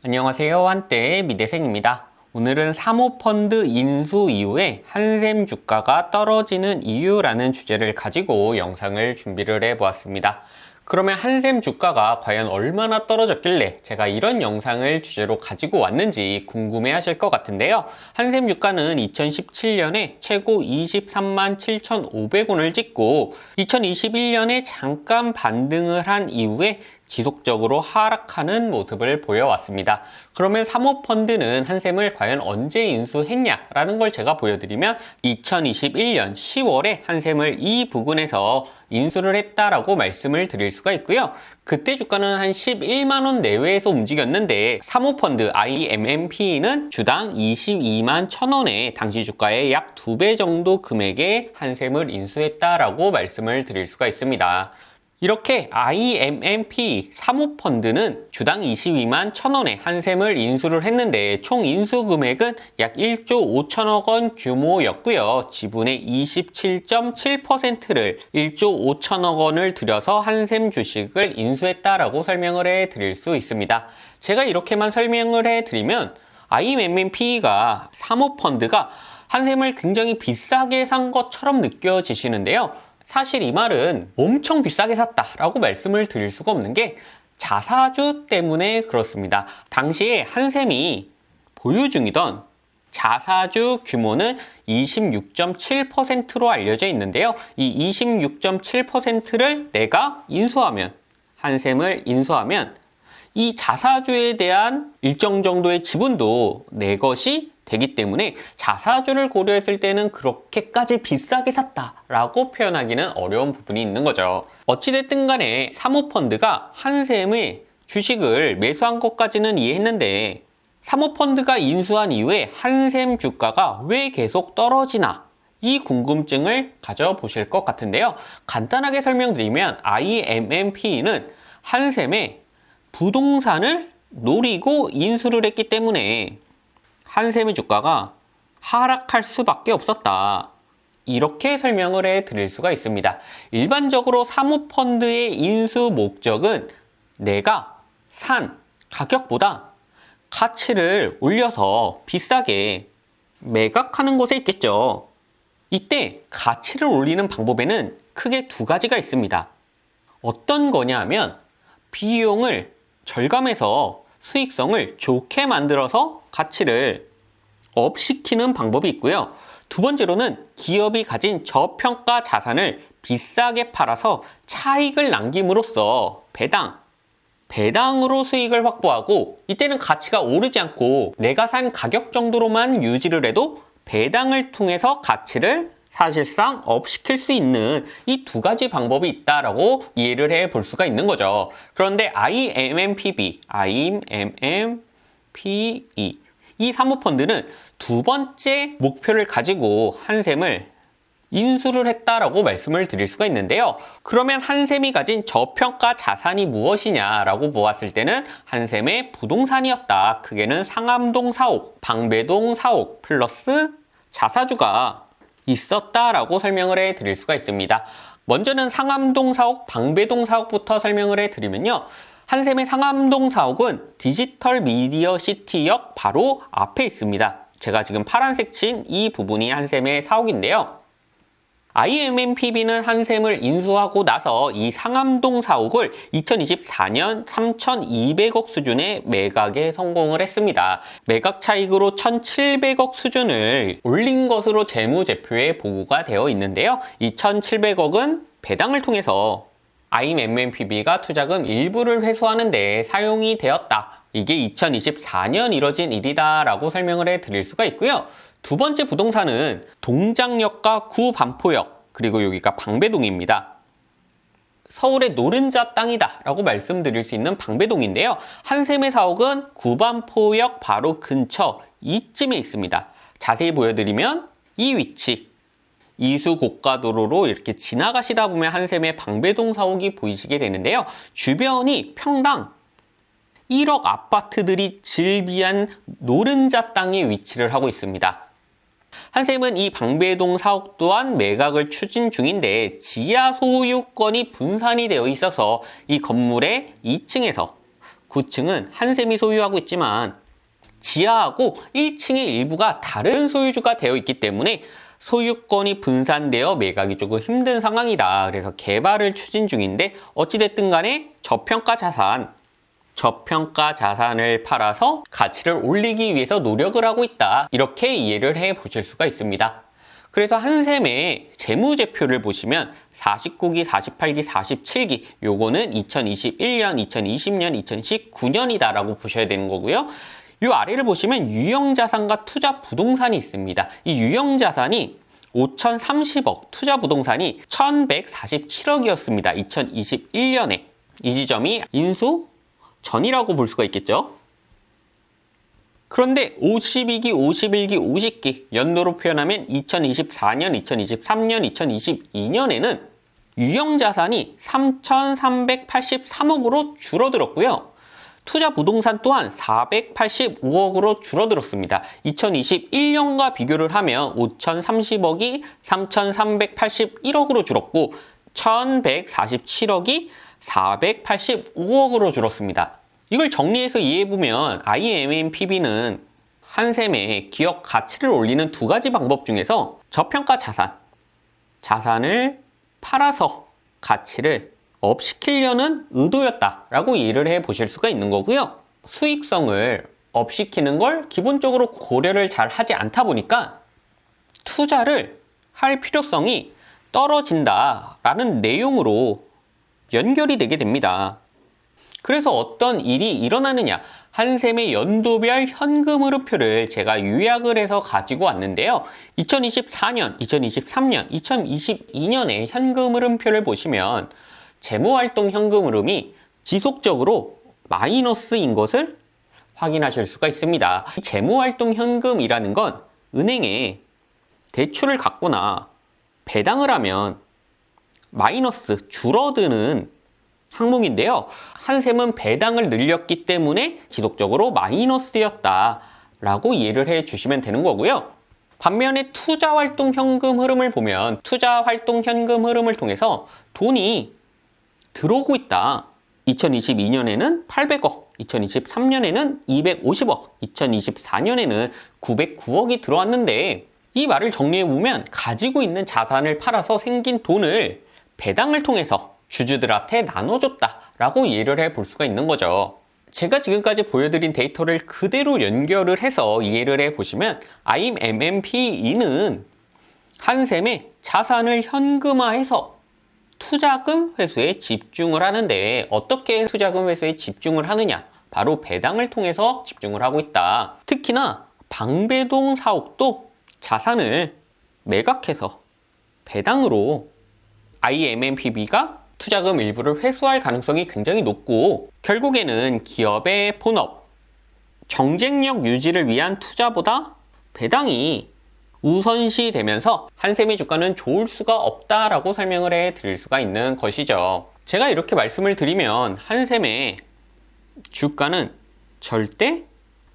안녕하세요. 한때의 미대생입니다. 오늘은 사모펀드 인수 이후에 한샘 주가가 떨어지는 이유라는 주제를 가지고 영상을 준비를 해보았습니다. 그러면 한샘 주가가 과연 얼마나 떨어졌길래 제가 이런 영상을 주제로 가지고 왔는지 궁금해 하실 것 같은데요. 한샘 주가는 2017년에 최고 23만 7,500원을 찍고 2021년에 잠깐 반등을 한 이후에 지속적으로 하락하는 모습을 보여왔습니다. 그러면 사모펀드는 한샘을 과연 언제 인수했냐라는 걸 제가 보여드리면 2021년 10월에 한샘을 이 부근에서 인수를 했다라고 말씀을 드릴 수가 있고요. 그때 주가는 한 11만원 내외에서 움직였는데 사모펀드 IMMP는 주당 22만 1,000원에 당시 주가의 약 2배 정도 금액에 한샘을 인수했다라고 말씀을 드릴 수가 있습니다. 이렇게 IMMP 사모펀드는 주당 22만 1,000원에 한샘을 인수를 했는데 총 인수 금액은 약 1조 5천억 원 규모였고요. 지분의 27.7%를 1조 5천억 원을 들여서 한샘 주식을 인수했다라고 설명을 해드릴 수 있습니다. 제가 이렇게만 설명을 해드리면 IMMP가 사모펀드가 한샘을 굉장히 비싸게 산 것처럼 느껴지시는데요. 사실 이 말은 엄청 비싸게 샀다라고 말씀을 드릴 수가 없는 게 자사주 때문에 그렇습니다. 당시에 한샘이 보유 중이던 자사주 규모는 26.7%로 알려져 있는데요. 이 26.7%를 내가 인수하면, 한샘을 인수하면 이 자사주에 대한 일정 정도의 지분도 내 것이 되기 때문에 자사주를 고려했을 때는 그렇게까지 비싸게 샀다라고 표현하기는 어려운 부분이 있는 거죠. 어찌됐든 간에 사모펀드가 한샘의 주식을 매수한 것까지는 이해했는데 사모펀드가 인수한 이후에 한샘 주가가 왜 계속 떨어지나 이 궁금증을 가져보실 것 같은데요. 간단하게 설명드리면 IMMP는 한샘의 부동산을 노리고 인수를 했기 때문에 한샘의 주가가 하락할 수밖에 없었다. 이렇게 설명을 해드릴 수가 있습니다. 일반적으로 사모펀드의 인수 목적은 내가 산 가격보다 가치를 올려서 비싸게 매각하는 곳에 있겠죠. 이때 가치를 올리는 방법에는 크게 두 가지가 있습니다. 어떤 거냐 하면 비용을 절감해서 수익성을 좋게 만들어서 가치를 업시키는 방법이 있고요. 두 번째로는 기업이 가진 저평가 자산을 비싸게 팔아서 차익을 남김으로써 배당으로 수익을 확보하고 이때는 가치가 오르지 않고 내가 산 가격 정도로만 유지를 해도 배당을 통해서 가치를 사실상 업시킬 수 있는 이 두 가지 방법이 있다라고 이해를 해 볼 수가 있는 거죠. 그런데 IMMPE 이 사모펀드는 두 번째 목표를 가지고 한샘을 인수를 했다라고 말씀을 드릴 수가 있는데요. 그러면 한샘이 가진 저평가 자산이 무엇이냐라고 보았을 때는 한샘의 부동산이었다. 크게는 상암동 사옥, 방배동 사옥 플러스 자사주가 있었다라고 설명을 해드릴 수가 있습니다. 먼저는 상암동 사옥, 방배동 사옥부터 설명을 해드리면요. 한샘의 상암동 사옥은 디지털 미디어 시티역 바로 앞에 있습니다. 제가 지금 파란색 친 이 부분이 한샘의 사옥인데요. IMMPB는 한샘을 인수하고 나서 이 상암동 사옥을 2024년 3,200억 수준의 매각에 성공을 했습니다. 매각 차익으로 1,700억 수준을 올린 것으로 재무제표에 보고가 되어 있는데요. 이 1,700억은 배당을 통해서 IMMPB가 투자금 일부를 회수하는 데 사용이 되었다. 이게 2024년 이뤄진 일이다라고 설명을 해드릴 수가 있고요. 두 번째 부동산은 동작역과 구반포역, 그리고 여기가 방배동입니다. 서울의 노른자 땅이다 라고 말씀드릴 수 있는 방배동인데요. 한샘의 사옥은 구반포역 바로 근처 이쯤에 있습니다. 자세히 보여드리면 이 위치, 이수고가도로로 이렇게 지나가시다 보면 한샘의 방배동 사옥이 보이시게 되는데요. 주변이 평당 1억 아파트들이 즐비한 노른자 땅에 위치를 하고 있습니다. 한샘은 이 방배동 사옥 또한 매각을 추진 중인데 지하 소유권이 분산이 되어 있어서 이 건물의 2층에서 9층은 한샘이 소유하고 있지만 지하하고 1층의 일부가 다른 소유주가 되어 있기 때문에 소유권이 분산되어 매각이 조금 힘든 상황이다. 그래서 개발을 추진 중인데 어찌됐든 간에 저평가 자산을 팔아서 가치를 올리기 위해서 노력을 하고 있다. 이렇게 이해를 해 보실 수가 있습니다. 그래서 한샘의 재무제표를 보시면 49기, 48기, 47기 요거는 2021년, 2020년, 2019년이다 라고 보셔야 되는 거고요. 요 아래를 보시면 유형자산과 투자 부동산이 있습니다. 이 유형자산이 5,030억, 투자 부동산이 1,147억이었습니다. 2021년에. 이 지점이 인수 전이라고 볼 수가 있겠죠. 그런데 52기, 51기, 50기 연도로 표현하면 2024년, 2023년, 2022년에는 유형자산이 3,383억으로 줄어들었고요. 투자 부동산 또한 485억으로 줄어들었습니다. 2021년과 비교를 하면 5,030억이 3,381억으로 줄었고 1,147억이 485억으로 줄었습니다. 이걸 정리해서 이해해보면 IMMPB는 한샘의 기업 가치를 올리는 두 가지 방법 중에서 저평가 자산을 팔아서 가치를 업시키려는 의도였다라고 이해를 해 보실 수가 있는 거고요. 수익성을 업시키는 걸 기본적으로 고려를 잘 하지 않다 보니까 투자를 할 필요성이 떨어진다라는 내용으로 연결이 되게 됩니다. 그래서 어떤 일이 일어나느냐, 한샘의 연도별 현금 흐름표를 제가 요약을 해서 가지고 왔는데요. 2024년, 2023년, 2022년의 현금 흐름표를 보시면 재무활동 현금 흐름이 지속적으로 마이너스인 것을 확인하실 수가 있습니다. 이 재무활동 현금이라는 건 은행에 대출을 갖거나 배당을 하면 마이너스, 줄어드는 항목인데요. 한샘은 배당을 늘렸기 때문에 지속적으로 마이너스였다라고 이해를 해 주시면 되는 거고요. 반면에 투자활동 현금 흐름을 보면 투자활동 현금 흐름을 통해서 돈이 들어오고 있다. 2022년에는 800억, 2023년에는 250억, 2024년에는 909억이 들어왔는데 이 말을 정리해보면 가지고 있는 자산을 팔아서 생긴 돈을 배당을 통해서 주주들한테 나눠줬다라고 이해를 해 볼 수가 있는 거죠. 제가 지금까지 보여드린 데이터를 그대로 연결을 해서 이해를 해 보시면 IMMPE는 한샘의 자산을 현금화해서 투자금 회수에 집중을 하는데 어떻게 투자금 회수에 집중을 하느냐? 바로 배당을 통해서 집중을 하고 있다. 특히나 방배동 사옥도 자산을 매각해서 배당으로 IMMPB가 투자금 일부를 회수할 가능성이 굉장히 높고 결국에는 기업의 본업, 경쟁력 유지를 위한 투자보다 배당이 우선시 되면서 한샘의 주가는 좋을 수가 없다라고 설명을 해 드릴 수가 있는 것이죠. 제가 이렇게 말씀을 드리면 한샘의 주가는 절대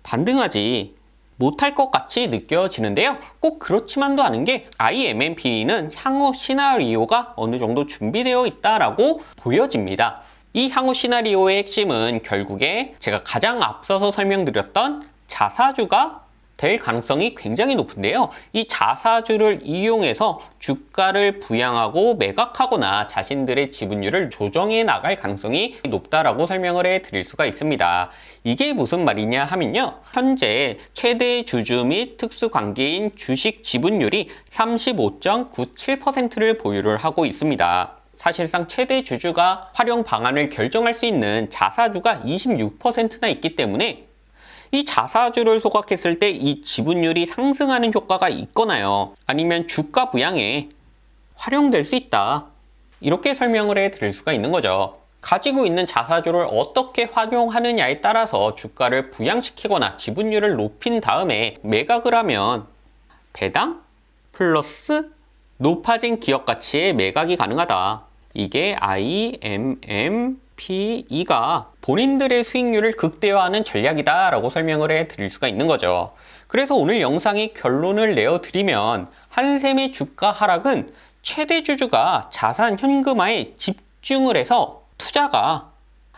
반등하지 못할 것 같이 느껴지는데요. 꼭 그렇지만도 않은 게 IMMP는 향후 시나리오가 어느 정도 준비되어 있다라고 보여집니다. 이 향후 시나리오의 핵심은 결국에 제가 가장 앞서서 설명드렸던 자사주가 될 가능성이 굉장히 높은데요. 이 자사주를 이용해서 주가를 부양하고 매각하거나 자신들의 지분율을 조정해 나갈 가능성이 높다라고 설명을 해 드릴 수가 있습니다. 이게 무슨 말이냐 하면요. 현재 최대 주주 및 특수관계인 주식 지분율이 35.97%를 보유를 하고 있습니다. 사실상 최대 주주가 활용 방안을 결정할 수 있는 자사주가 26%나 있기 때문에 이 자사주를 소각했을 때 이 지분율이 상승하는 효과가 있거나요. 아니면 주가 부양에 활용될 수 있다. 이렇게 설명을 해 드릴 수가 있는 거죠. 가지고 있는 자사주를 어떻게 활용하느냐에 따라서 주가를 부양시키거나 지분율을 높인 다음에 매각을 하면 배당 플러스 높아진 기업 가치의 매각이 가능하다. 이게 IMMPE가 본인들의 수익률을 극대화하는 전략이다 라고 설명을 해 드릴 수가 있는 거죠. 그래서 오늘 영상의 결론을 내어드리면 한샘의 주가 하락은 최대 주주가 자산 현금화에 집중을 해서 투자가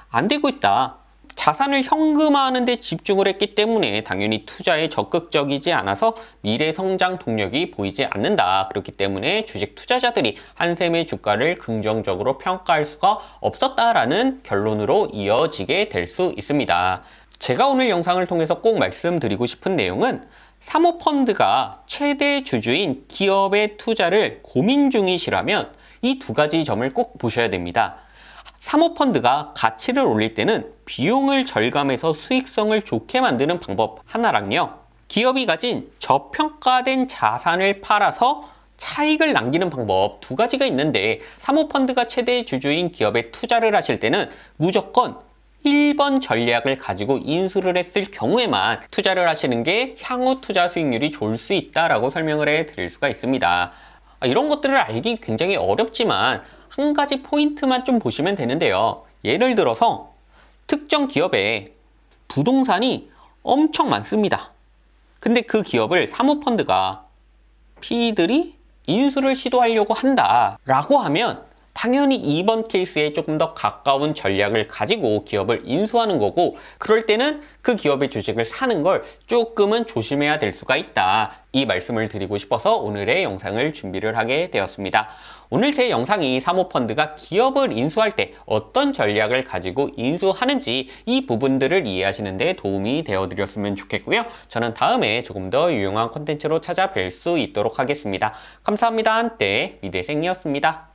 안 되고 있다. 자산을 현금화하는 데 집중을 했기 때문에 당연히 투자에 적극적이지 않아서 미래 성장 동력이 보이지 않는다. 그렇기 때문에 주식 투자자들이 한샘의 주가를 긍정적으로 평가할 수가 없었다라는 결론으로 이어지게 될 수 있습니다. 제가 오늘 영상을 통해서 꼭 말씀드리고 싶은 내용은 사모펀드가 최대 주주인 기업의 투자를 고민 중이시라면 이 두 가지 점을 꼭 보셔야 됩니다. 사모펀드가 가치를 올릴 때는 비용을 절감해서 수익성을 좋게 만드는 방법 하나랑요. 기업이 가진 저평가된 자산을 팔아서 차익을 남기는 방법 두 가지가 있는데 사모펀드가 최대 주주인 기업에 투자를 하실 때는 무조건 1번 전략을 가지고 인수를 했을 경우에만 투자를 하시는 게 향후 투자 수익률이 좋을 수 있다라고 설명을 해 드릴 수가 있습니다. 이런 것들을 알기 굉장히 어렵지만 한 가지 포인트만 좀 보시면 되는데요. 예를 들어서 특정 기업에 부동산이 엄청 많습니다. 근데 그 기업을 사모펀드가 PE들이 인수를 시도하려고 한다라고 하면 당연히 이번 케이스에 조금 더 가까운 전략을 가지고 기업을 인수하는 거고, 그럴 때는 그 기업의 주식을 사는 걸 조금은 조심해야 될 수가 있다. 이 말씀을 드리고 싶어서 오늘의 영상을 준비를 하게 되었습니다. 오늘 제 영상이 사모펀드가 기업을 인수할 때 어떤 전략을 가지고 인수하는지 이 부분들을 이해하시는 데 도움이 되어드렸으면 좋겠고요. 저는 다음에 조금 더 유용한 콘텐츠로 찾아뵐 수 있도록 하겠습니다. 감사합니다. 한때 미대생이었습니다.